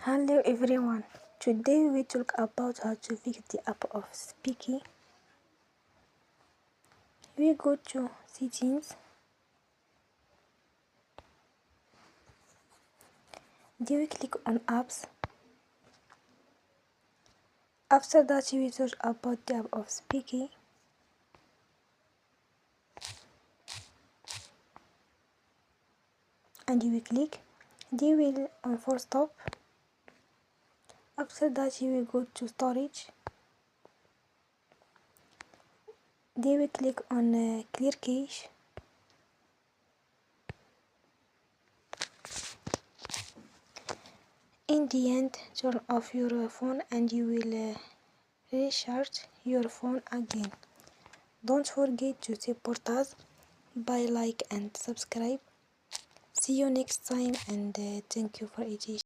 Hello everyone, today we talk about how to fix the app of Speaky. We go to settings, then we click on apps. After that we search about the app of Speaky. And you will click, then we will on force stop. After that you will go to storage. Then we click on clear cache. In the end, turn off your phone and you will recharge your phone again. Don't forget to support us by like and subscribe. See you next time and thank you for it.